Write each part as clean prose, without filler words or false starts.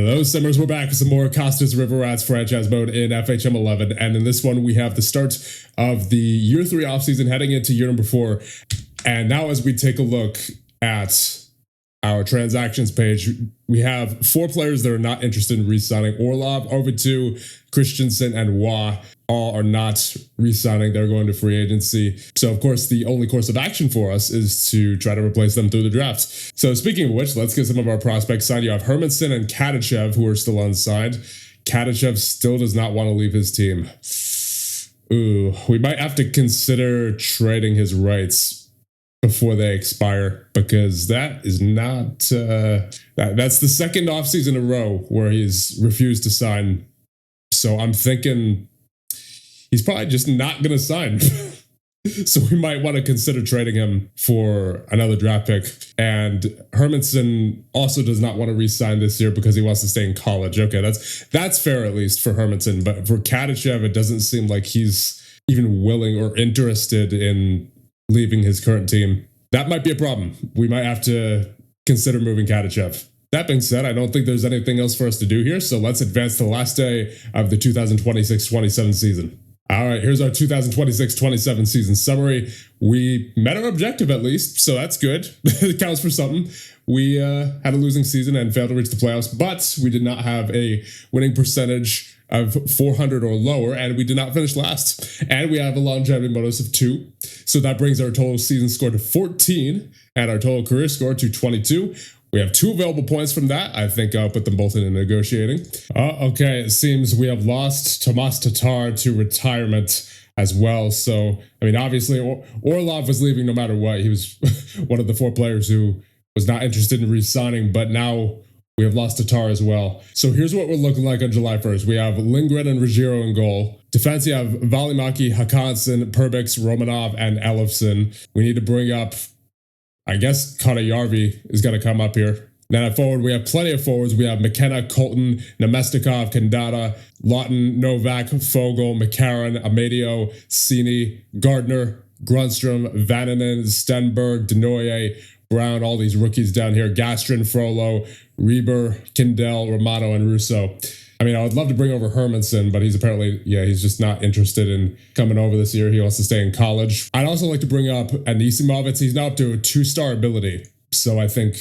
Those Simmers, we're back with some more Cocytus River Rats franchise mode in FHM 11. And in this one, we have the start of the year 3 offseason heading into year number 4. And now as we take a look at our transactions page, we have 4 players that are not interested in re-signing. Orlov, Ovitu, Christensen, and Wah all are not re-signing. They're going to free agency. So, of course, the only course of action for us is to try to replace them through the draft. So, speaking of which, let's get some of our prospects signed. You have Hermanson and Kadachev, who are still unsigned. Kadachev still does not want to leave his team. Ooh, we might have to consider trading his rights before they expire, because that is not that's the second offseason in a row where he's refused to sign. So I'm thinking he's probably just not going to sign. So we might want to consider trading him for another draft pick. And Hermanson also does not want to re-sign this year because he wants to stay in college. Okay, that's fair, at least for Hermanson. But for Kadachev, it doesn't seem like he's even willing or interested in leaving his current team. That might be a problem. We might have to consider moving Kadachev. That being said, I don't think there's anything else for us to do here, so let's advance to the last day of the 2026-27 season. All right, here's our 2026-27 season summary. We met our objective at least, so that's good. It counts for something. We had a losing season and failed to reach the playoffs, but we did not have a winning percentage of 400 or lower, and we did not finish last. And we have a longevity bonus of 2. So that brings our total season score to 14 and our total career score to 22. We have 2 available points from that. I think I'll put them both in negotiating. Okay, it seems we have lost Tomas Tatar to retirement as well. So, I mean, obviously, Orlov was leaving no matter what. He was one of the 4 players who was not interested in re-signing, but now we have lost Tatar as well. So here's what we're looking like on July 1st. We have Lindgren and Ruggiero in goal. Defense, you have Valimaki, Hakanson, Perbix, Romanov, and Elifson. We need to bring up, I guess, Yarvi is going to come up here. Then at forward, we have plenty of forwards. We have McKenna, Colton, Nemestikov, Kandata, Lawton, Novak, Fogel, McCarron, Amadio, Cini, Gardner, Grunstrom, Vananen, Stenberg, Denoye, Brown, all these rookies down here, Gastrin, Frollo, Reber, Kindell, Romano, and Russo. I mean, I would love to bring over Hermanson, but he's apparently, he's just not interested in coming over this year. He wants to stay in college. I'd also like to bring up Anisimov. He's now up to a 2-star ability, so I think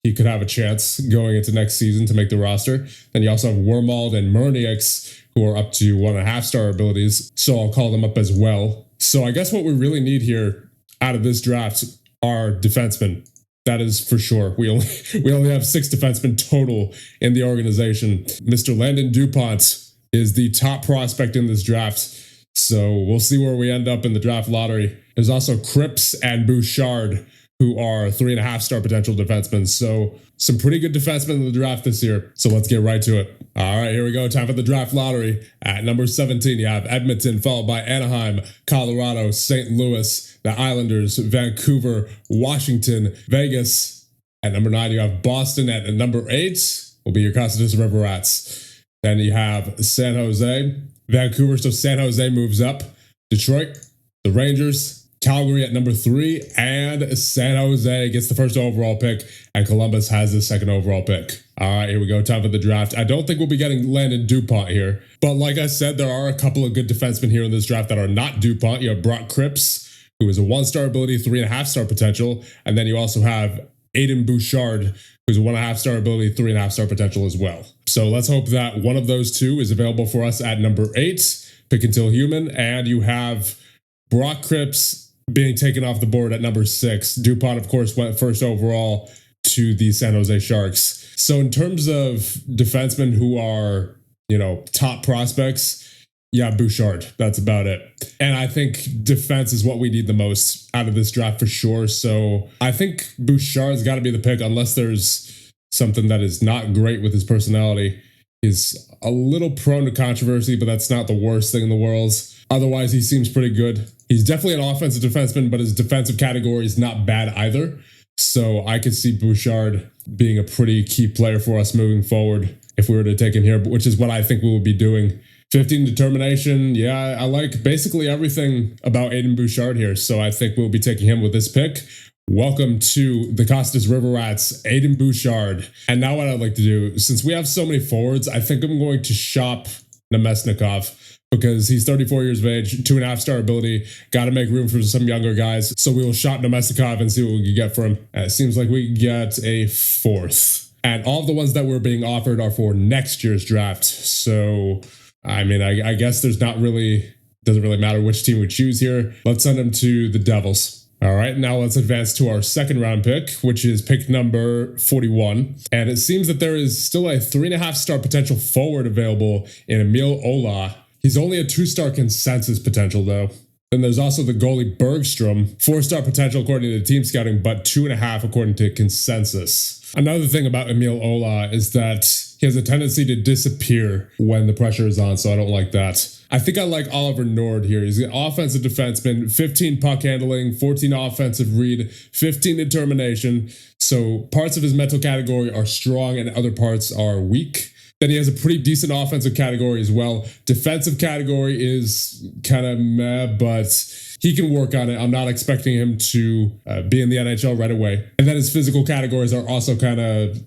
he could have a chance going into next season to make the roster. Then you also have Wormald and Murniaks, who are up to 1.5-star abilities, so I'll call them up as well. So I guess what we really need here out of this draft are defensemen. That is for sure. We only have 6 defensemen total in the organization. Mr. Landon DuPont is the top prospect in this draft, so we'll see where we end up in the draft lottery. There's also Cripps and Bouchard, who are 3.5-star potential defensemen. So some pretty good defensemen in the draft this year. So let's get right to it. All right, here we go. Time for the draft lottery. At number 17, you have Edmonton, followed by Anaheim, Colorado, St. Louis, the Islanders, Vancouver, Washington, Vegas. At number 9, you have Boston. At number 8 will be your Cocytus River Rats. Then you have San Jose, Vancouver. So San Jose moves up. Detroit, the Rangers, Calgary at number 3, and San Jose gets the first overall pick, and Columbus has the second overall pick. All right, here we go. Time for the draft. I don't think we'll be getting Landon DuPont here, but like I said, there are a couple of good defensemen here in this draft that are not DuPont. You have Brock Cripps, who is a 1-star ability, 3.5-star potential, and then you also have Aiden Bouchard, who's a 1.5-star ability, 3.5-star potential as well. So let's hope that one of those 2 is available for us at number 8, pick until human, and you have Brock Cripps being taken off the board at number 6. DuPont, of course, went first overall to the San Jose Sharks. So in terms of defensemen who are, top prospects, Bouchard. That's about it. And I think defense is what we need the most out of this draft for sure. So I think Bouchard's got to be the pick unless there's something that is not great with his personality. He's a little prone to controversy, but that's not the worst thing in the world. Otherwise, he seems pretty good. He's definitely an offensive defenseman, but his defensive category is not bad either. So I could see Bouchard being a pretty key player for us moving forward if we were to take him here, which is what I think we will be doing. 15 determination. Yeah, I like basically everything about Aiden Bouchard here. So I think we'll be taking him with this pick. Welcome to the Cocytus River Rats, Aiden Bouchard. And now what I'd like to do, since we have so many forwards, I think I'm going to shop Nemesnikov because he's 34 years of age, 2.5-star ability. Got to make room for some younger guys. So we will shop Nemesnikov and see what we can get for him. It seems like we get a 4th. And all the ones that were being offered are for next year's draft. So, I mean, I guess doesn't really matter which team we choose here. Let's send him to the Devils. All right, now let's advance to our second round pick, which is pick number 41. And it seems that there is still a 3.5-star potential forward available in Emil Ola. He's only a 2-star consensus potential, though. Then there's also the goalie Bergstrom, 4-star potential according to team scouting, but 2.5 according to consensus. Another thing about Emil Ola is that he has a tendency to disappear when the pressure is on, so I don't like that. I think I like Oliver Nord here. He's an offensive defenseman, 15 puck handling, 14 offensive read, 15 determination. So parts of his mental category are strong and other parts are weak. Then he has a pretty decent offensive category as well. Defensive category is kind of meh, but he can work on it. I'm not expecting him to be in the NHL right away. And then his physical categories are also kind of,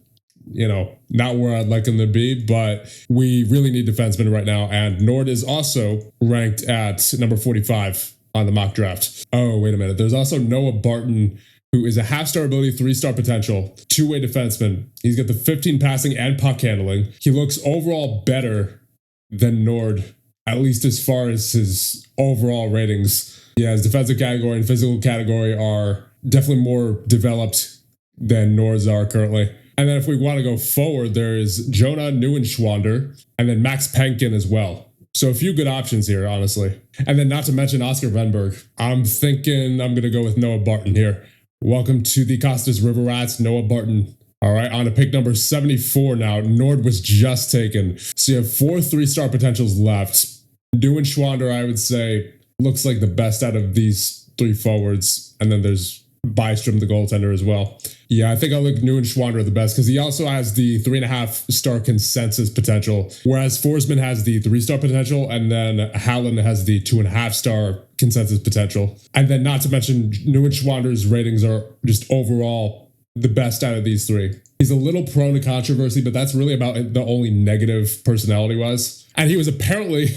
not where I'd like him to be, but we really need defensemen right now. And Nord is also ranked at number 45 on the mock draft. Oh, wait a minute. There's also Noah Barton, who is a 0.5-star ability, 3-star potential, 2-way defenseman. He's got the 15 passing and puck handling. He looks overall better than Nord, at least as far as his overall ratings. Yeah, his defensive category and physical category are definitely more developed than Nord's are currently. And then if we want to go forward, there is Jonah Neuenschwander and then Max Penkin as well. So a few good options here, honestly. And then not to mention Oscar Venberg. I'm thinking I'm going to go with Noah Barton here. Welcome to the Cocytus River Rats, Noah Barton. All right, on to pick number 74 now. Nord was just taken. So you have 4 3-star potentials left. Neuenschwander, I would say, looks like the best out of these 3 forwards. And then there's Bystrom, the goaltender, as well. Yeah, I think I'll look Neuenschwander the best because he also has the 3.5-star consensus potential, whereas Forsman has the 3-star potential, and then Hallen has the 2.5-star consensus potential. And then not to mention Neuenschwander's ratings are just overall the best out of these 3. He's a little prone to controversy, but that's really about the only negative personality-wise. And he was apparently...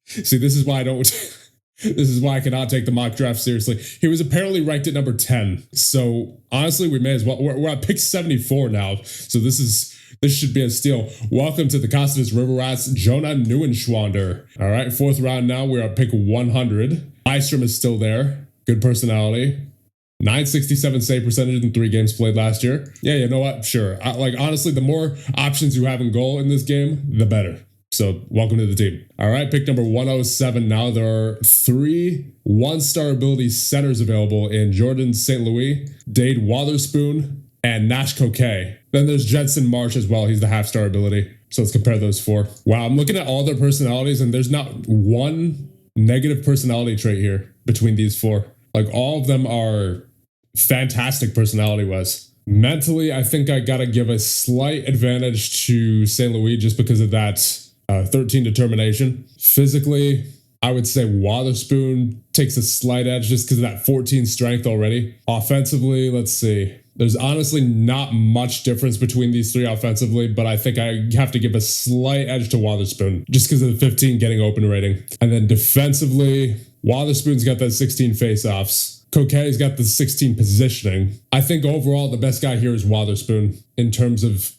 See, this is why I don't... This is why I cannot take the mock draft seriously. He was apparently ranked at number 10. So honestly, we may as well. We're at pick 74 now. So this should be a steal. Welcome to the Cocytus River Rats, Jonah Neuenschwander. All right, 4th round now. We're at pick 100. Bystrom is still there. Good personality. 967 save percentage in 3 games played last year. Yeah, you know what? Sure. Honestly, the more options you have in goal in this game, the better. So welcome to the team. All right, pick number 107 now. There are 3 1-star ability centers available in Jordan St. Louis, Dade Wotherspoon, and Nash Coquet. Then there's Jensen Marsh as well. He's the 0.5-star ability. So let's compare those 4. Wow, I'm looking at all their personalities, and there's not one negative personality trait here between these 4. All of them are fantastic personality-wise. Mentally, I think I got to give a slight advantage to St. Louis just because of that 13 determination. Physically, I would say Wotherspoon takes a slight edge just because of that 14 strength already. Offensively, let's see. There's honestly not much difference between these 3 offensively, but I think I have to give a slight edge to Wotherspoon just because of the 15 getting open rating. And then defensively, Wotherspoon's got that 16 faceoffs. Coquet's got the 16 positioning. I think overall the best guy here is Wotherspoon in terms of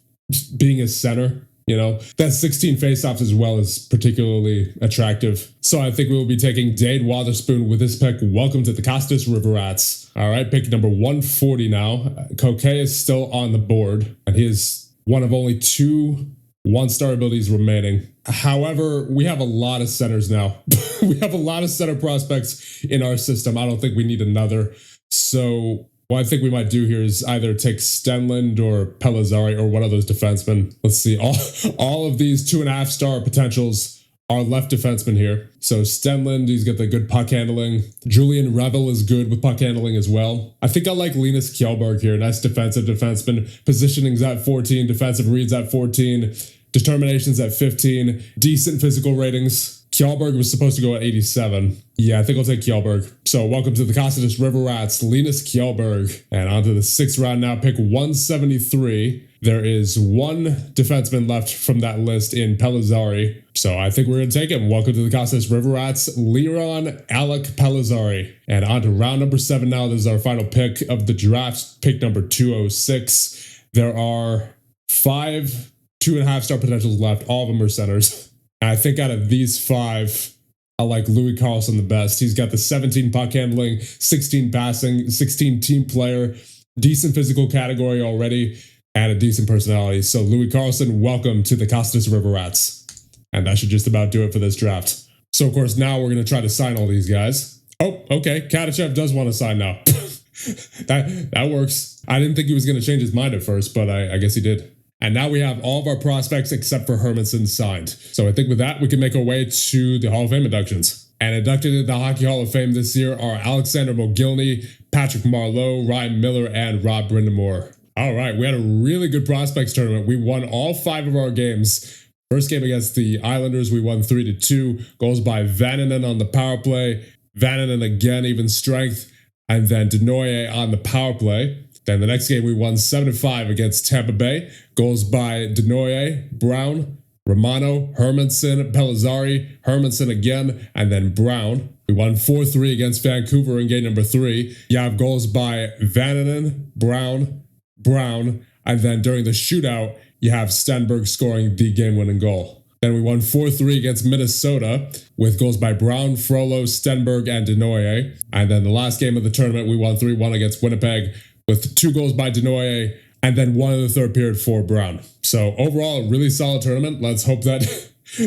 being a center. That 16 faceoffs as well is particularly attractive. So I think we will be taking Dade Wotherspoon with this pick. Welcome to the Cocytus River Rats. All right, pick number 140 now. Coquet is still on the board, and he is one of only 2 1-star abilities remaining. However, we have a lot of centers now. We have a lot of center prospects in our system. I don't think we need another. So what I think we might do here is either take Stenlund or Pellizzari or one of those defensemen. Let's see. All of these 2.5-star potentials are left defensemen here. So Stenlund, he's got the good puck handling. Julian Revel is good with puck handling as well. I think I like Linus Kjellberg here. Nice defensive defenseman. Positioning's at 14. Defensive reads at 14. Determination's at 15. Decent physical ratings. Kjellberg was supposed to go at 87. Yeah, I think I'll take Kjellberg. So welcome to the Cocytus River Rats, Linus Kjellberg. And on to the 6th round now, pick 173. There is one defenseman left from that list in Pellizzari. So I think we're going to take him. Welcome to the Cocytus River Rats, Liron Alec Pellizzari. And on to round number 7 now. This is our final pick of the draft, pick number 206. There are 5 2.5-star potentials left. All of them are centers. And I think out of these 5, I like Louis Carlson the best. He's got the 17 puck handling, 16 passing, 16 team player, decent physical category already, and a decent personality. So Louis Carlson, welcome to the Cocytus River Rats. And that should just about do it for this draft. So of course now we're going to try to sign all these guys. Oh, okay. Katachev does want to sign now. that works. I didn't think he was going to change his mind at first, but I guess he did. And now we have all of our prospects except for Hermanson signed. So I think with that, we can make our way to the Hall of Fame inductions. And inducted into the Hockey Hall of Fame this year are Alexander Mogilny, Patrick Marleau, Ryan Miller, and Rob Brindamore. All right, we had a really good prospects tournament. We won all 5 of our games. First game against the Islanders, we won 3-2. Goals by Vananen on the power play. Vananen again, even strength. And then Denoye on the power play. Then the next game, we won 7-5 against Tampa Bay. Goals by Denoye, Brown, Romano, Hermanson, Pellizzari, Hermanson again, and then Brown. We won 4-3 against Vancouver in game number 3. You have goals by Vananen, Brown, and then during the shootout, you have Stenberg scoring the game-winning goal. Then we won 4-3 against Minnesota with goals by Brown, Frollo, Stenberg, and Denoye. And then the last game of the tournament, we won 3-1 against Winnipeg with 2 goals by Denoye and then 1 in the third period for Brown. So overall, a really solid tournament. Let's hope that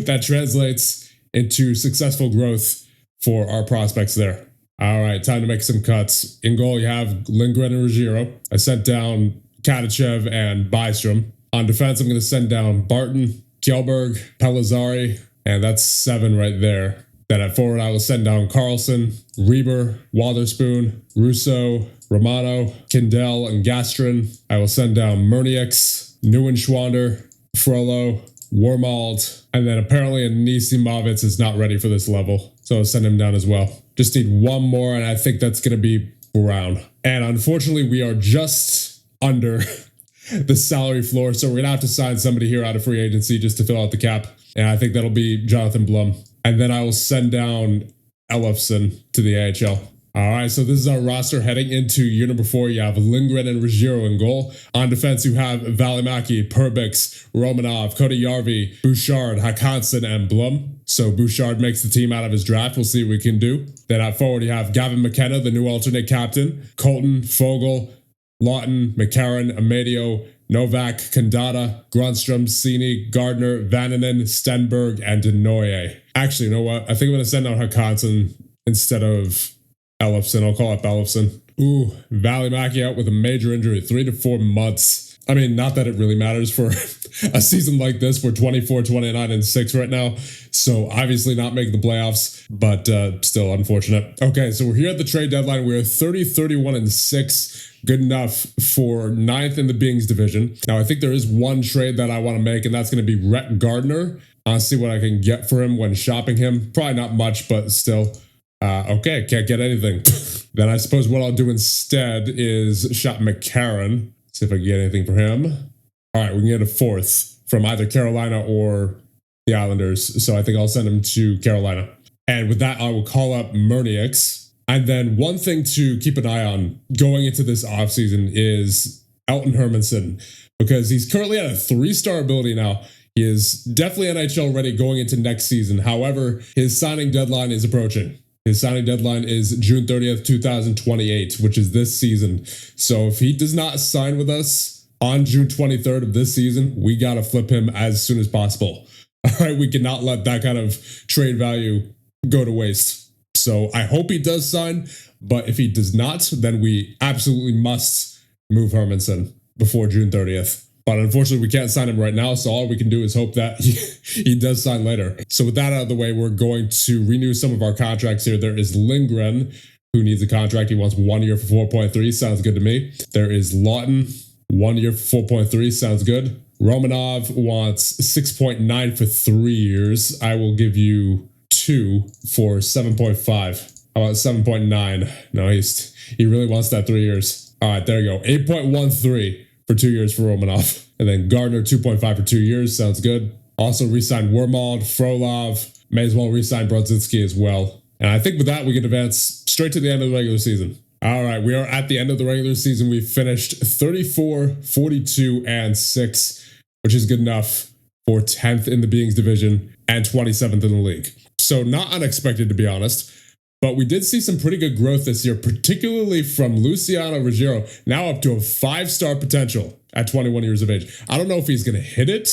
that translates into successful growth for our prospects there. All right, time to make some cuts. In goal, you have Lindgren and Ruggiero. I sent down Katachev and Byström. On defense, I'm going to send down Barton, Kjellberg, Pellizzari, and that's 7 right there. Then at forward, I will send down Carlson, Reber, Watherspoon, Russo, Romano, Kindell, and Gastrin. I will send down Murnieks, Neuenschwander, Frollo, Wormald, and then apparently Anisimowicz is not ready for this level, so I'll send him down as well. Just need 1 more, and I think that's going to be Brown. And unfortunately, we are just under the salary floor, so we're going to have to sign somebody here out of free agency just to fill out the cap, and I think that'll be Jonathan Blum. And then I will send down Ellefson to the AHL. All right, so this is our roster heading into year number 4. You have Lindgren and Ruggiero in goal. On defense, you have Valimaki, Perbix, Romanov, Kotijarvi, Bouchard, Hakanson, and Blum. So Bouchard makes the team out of his draft. We'll see what we can do. Then at forward, you have Gavin McKenna, the new alternate captain, Colton, Fogel, Lawton, McCarron, Amadio, Novak, Kandata, Grunstrom, Cini, Gardner, Vananen, Stenberg, and Denoye. Actually, you know what? I think I'm going to send out Hakanson instead of Ellefson. I'll call up Ellefson. Ooh, Valimaki out with a major injury, 3 to 4 months. I mean, not that it really matters for a season like this. We're 24, 29, and 6 right now. So obviously not making the playoffs, but still unfortunate. Okay, so we're here at the trade deadline. We're 30, 31, and 6. Good enough for 9th in the Bings division. Now, I think there is one trade that I want to make, and that's going to be Rhett Gardner. I'll see what I can get for him when shopping him. Probably not much, but still. Okay, can't get anything. Then I suppose what I'll do instead is shop McCarron. See if I can get anything for him. All right, we can get a 4th from either Carolina or the Islanders. So I think I'll send him to Carolina. And with that, I will call up Murnieks. And then one thing to keep an eye on going into this offseason is Elton Hermanson, because he's currently at a 3-star ability now. He is definitely NHL ready going into next season. However, his signing deadline is approaching. His signing deadline is June 30th, 2028, which is this season. So if he does not sign with us on June 23rd of this season, we got to flip him as soon as possible. All right, we cannot let that kind of trade value go to waste. So I hope he does sign, but if he does not, then we absolutely must move Hermanson before June 30th. But unfortunately, we can't sign him right now, so all we can do is hope that he does sign later. So with that out of the way, we're going to renew some of our contracts here. There is Lindgren, who needs a contract. He wants 1 year for 4.3. Sounds good to me. There is Lawton, 1 year for 4.3. Sounds good. Romanov wants 6.9 for 3 years. I will give you for 7.5. How about 7.9? No, he really wants that 3 years. All right, there you go. 8.13 for 2 years for Romanov. And then Gardner, 2.5 for 2 years. Sounds good. Also re-signed Wormald, Frolov. May as well re-sign Brodzinski as well. And I think with that, we can advance straight to the end of the regular season. All right, we are at the end of the regular season. We finished 34, 42, and 6, which is good enough for 10th in the Beings division and 27th in the league. So not unexpected, to be honest. But we did see some pretty good growth this year, particularly from Luciano Ruggiero, now up to a 5-star potential at 21 years of age. I don't know if he's going to hit it,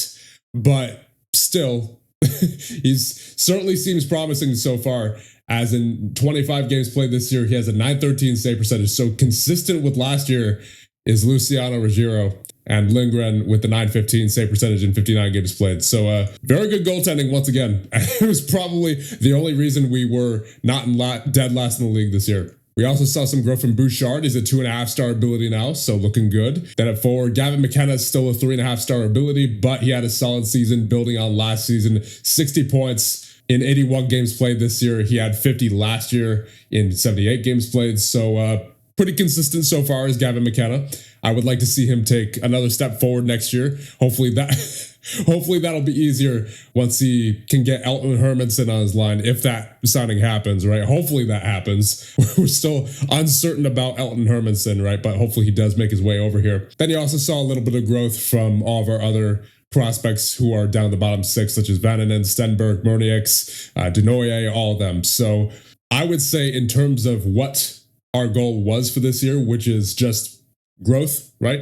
but still, he's certainly seems promising so far. As in 25 games played this year, he has a 913 save percentage. So consistent with last year is Luciano Ruggiero, and Lindgren with the 915 save percentage in 59 games played. So very good goaltending once again. It was probably the only reason we were not in dead last in the league this year. We also saw some growth from Bouchard. He's a 2.5-star ability now, so looking good. Then at forward, Gavin McKenna is still a 3.5-star ability, but he had a solid season building on last season. 60 points in 81 games played this year. He had 50 last year in 78 games played. So pretty consistent so far as Gavin McKenna. I would like to see him take another step forward next year. Hopefully that'll be easier once he can get Elton Hermanson on his line, if that signing happens, right? Hopefully that happens. We're still uncertain about Elton Hermanson, right? But hopefully he does make his way over here. Then you also saw a little bit of growth from all of our other prospects who are down the bottom 6, such as Vananen, Stenberg, Murnieks, Denoye, all of them. So I would say in terms of what our goal was for this year, which is just growth, right?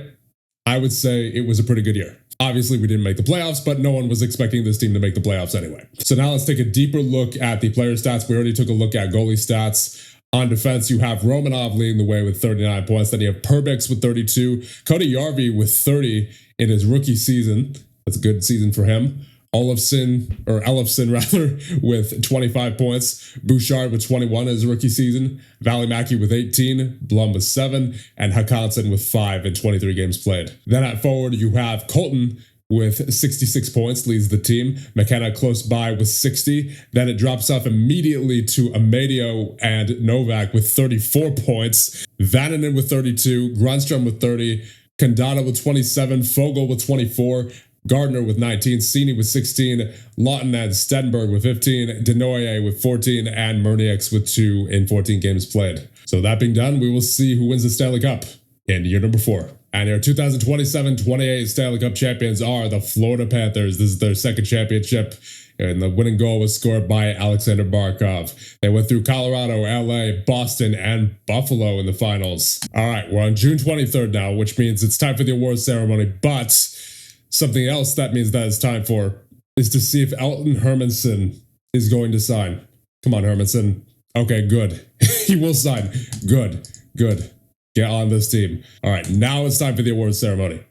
I would say it was a pretty good year. Obviously, we didn't make the playoffs, but no one was expecting this team to make the playoffs anyway. So now let's take a deeper look at the player stats. We already took a look at goalie stats. On defense, you have Romanov leading the way with 39 points. Then you have Perbix with 32. Cody Yarvi with 30 in his rookie season. That's a good season for him. Elofsson with 25 points. Bouchard with 21 in his rookie season. Valimaki with 18. Blum with 7. And Hakanson with 5 in 23 games played. Then at forward, you have Colton with 66 points, leads the team. McKenna close by with 60. Then it drops off immediately to Amadio and Novak with 34 points. Vananen with 32. Grunstrom with 30. Kandana with 27. Fogel with 24. Gardner with 19, Cini with 16, Lawton and Stenberg with 15, Denoye with 14, and Murnieks with 2 in 14 games played. So that being done, we will see who wins the Stanley Cup in year number 4. And your 2027-28 Stanley Cup champions are the Florida Panthers. This is their second championship, and the winning goal was scored by Alexander Barkov. They went through Colorado, LA, Boston, and Buffalo in the finals. All right, we're on June 23rd now, which means it's time for the awards ceremony, but something else that means that it's time for is to see if Elton Hermanson is going to sign. Come on, Hermanson. Okay, good. He will sign. Good. Get on this team. All right, now it's time for the awards ceremony.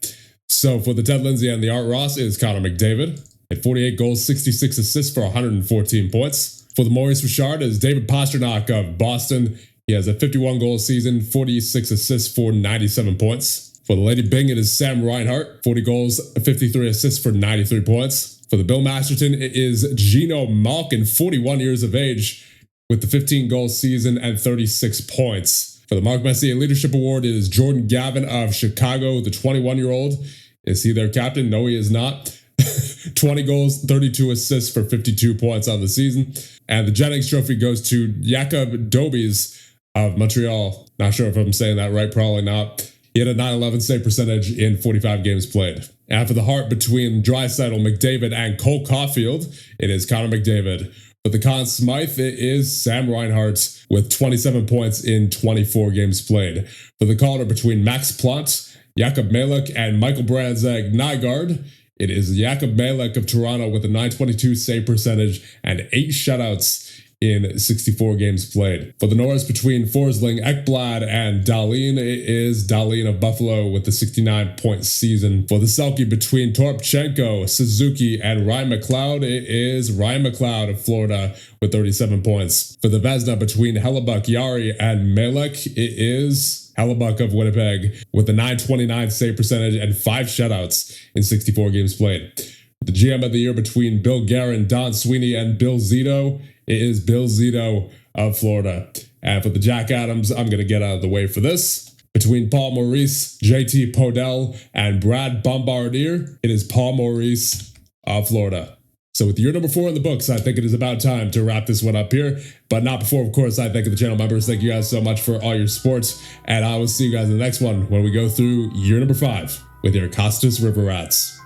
So for the Ted Lindsay and the Art Ross is Connor McDavid at 48 goals, 66 assists for 114 points. For the Maurice Richard is David Pastrnak of Boston. He has a 51-goal season, 46 assists for 97 points. For the Lady Byng, it is Sam Reinhart, 40 goals, 53 assists for 93 points. For the Bill Masterton, it is Gino Malkin, 41 years of age, with the 15-goal season and 36 points. For the Mark Messier Leadership Award, it is Jordan Gavin of Chicago, the 21-year-old. Is he their captain? No, he is not. 20 goals, 32 assists for 52 points on the season. And the Jennings Trophy goes to Jakob Dobies of Montreal. Not sure if I'm saying that right, probably not. He had a 911 save percentage in 45 games played. And for the Hart between Draisaitl, McDavid, and Cole Caulfield, it is Connor McDavid. For the Conn Smythe, it is Sam Reinhart with 27 points in 24 games played. For the Calder between Max Plante, Jakob Malek, and Michael Brandzeg Nygaard, it is Jakob Malek of Toronto with a 922 save percentage and 8 shutouts in 64 games played. For the Norris between Forsling, Ekblad, and Dahlin, it is Dahlin of Buffalo with the 69-point season. For the Selke between Toropchenko, Suzuki, and Ryan McLeod, it is Ryan McLeod of Florida with 37 points. For the Vezina between Hellebuck, Yari, and Malek, it is Hellebuck of Winnipeg with a 929 save percentage and 5 shutouts in 64 games played. The GM of the year between Bill Guerin, Don Sweeney, and Bill Zito, it is Bill Zito of Florida. And for the Jack Adams, I'm going to get out of the way for this. Between Paul Maurice, JT Podell, and Brad Bombardier, it is Paul Maurice of Florida. So with year number 4 in the books, I think it is about time to wrap this one up here. But not before, of course, I thank the channel members. Thank you guys so much for all your support. And I will see you guys in the next one when we go through year number 5 with your Cocytus River Rats.